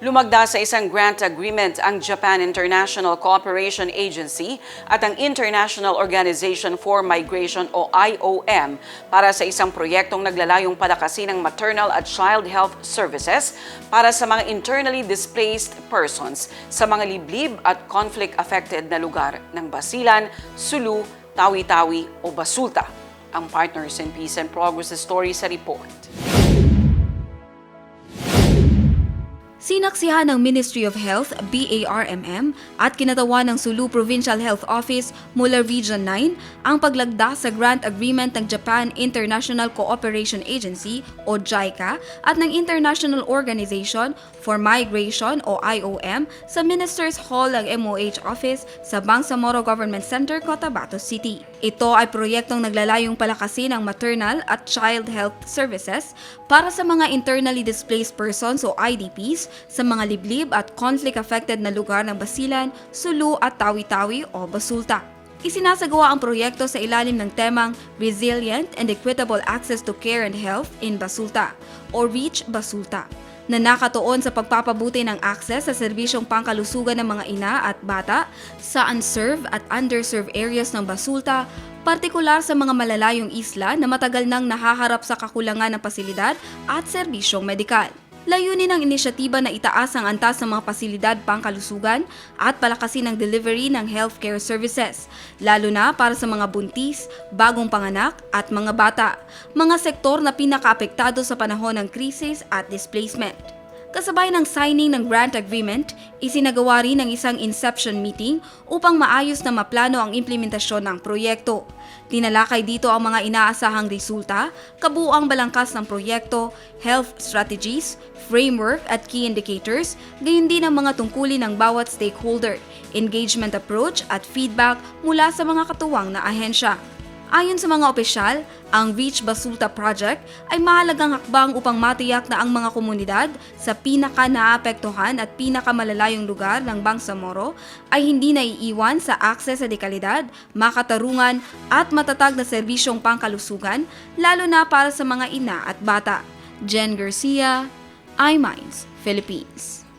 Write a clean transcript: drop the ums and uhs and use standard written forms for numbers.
Lumagda sa isang grant agreement ang Japan International Cooperation Agency at ang International Organization for Migration o IOM para sa isang proyektong naglalayong palakasin ang maternal at child health services para sa mga internally displaced persons sa mga liblib at conflict-affected na lugar ng Basilan, Sulu, Tawi-Tawi o Basulta. Ang Partners in Peace and Progress story sa report. Sinaksihan ng Ministry of Health, BARMM, at kinatawan ng Sulu Provincial Health Office mula Region 9 ang paglagda sa grant agreement ng Japan International Cooperation Agency o JICA at ng International Organization for Migration o IOM sa Ministers Hall ng MOH Office sa Bangsamoro Government Center, Cotabato City. Ito ay proyektong naglalayong palakasin ang maternal at child health services para sa mga internally displaced persons o IDPs sa mga liblib at conflict-affected na lugar ng Basilan, Sulu at Tawi-Tawi o Basulta. Isinasagawa ang proyekto sa ilalim ng temang Resilient and Equitable Access to Care and Health in Basulta o REACH Basulta, na nakatuon sa pagpapabuti ng access sa serbisyong pangkalusugan ng mga ina at bata sa unserved at underserved areas ng Basulta, partikular sa mga malalayong isla na matagal nang nahaharap sa kakulangan ng pasilidad at serbisyong medikal. Layunin ng inisyatiba na itaas ang antas ng mga pasilidad pangkalusugan at palakasin ang delivery ng healthcare services, lalo na para sa mga buntis, bagong panganak at mga bata, mga sektor na pinakaapektado sa panahon ng krisis at displacement. Kasabay ng signing ng grant agreement, isinagawa rin ang isang inception meeting upang maayos na maplano ang implementasyon ng proyekto. Tinalakay dito ang mga inaasahang resulta, kabuuang balangkas ng proyekto, health strategies, framework at key indicators, gayon din ang mga tungkulin ng bawat stakeholder, engagement approach at feedback mula sa mga katuwang na ahensya. Ayon sa mga opisyal, ang REACH Basulta Project ay mahalagang hakbang upang matiyak na ang mga komunidad sa pinaka-naapektuhan at pinakamalalayong lugar ng Bangsamoro ay hindi naiiwan sa akses sa dekalidad, makatarungan at matatag na serbisyong pangkalusugan, lalo na para sa mga ina at bata. Jen Garcia, iMinds, Philippines.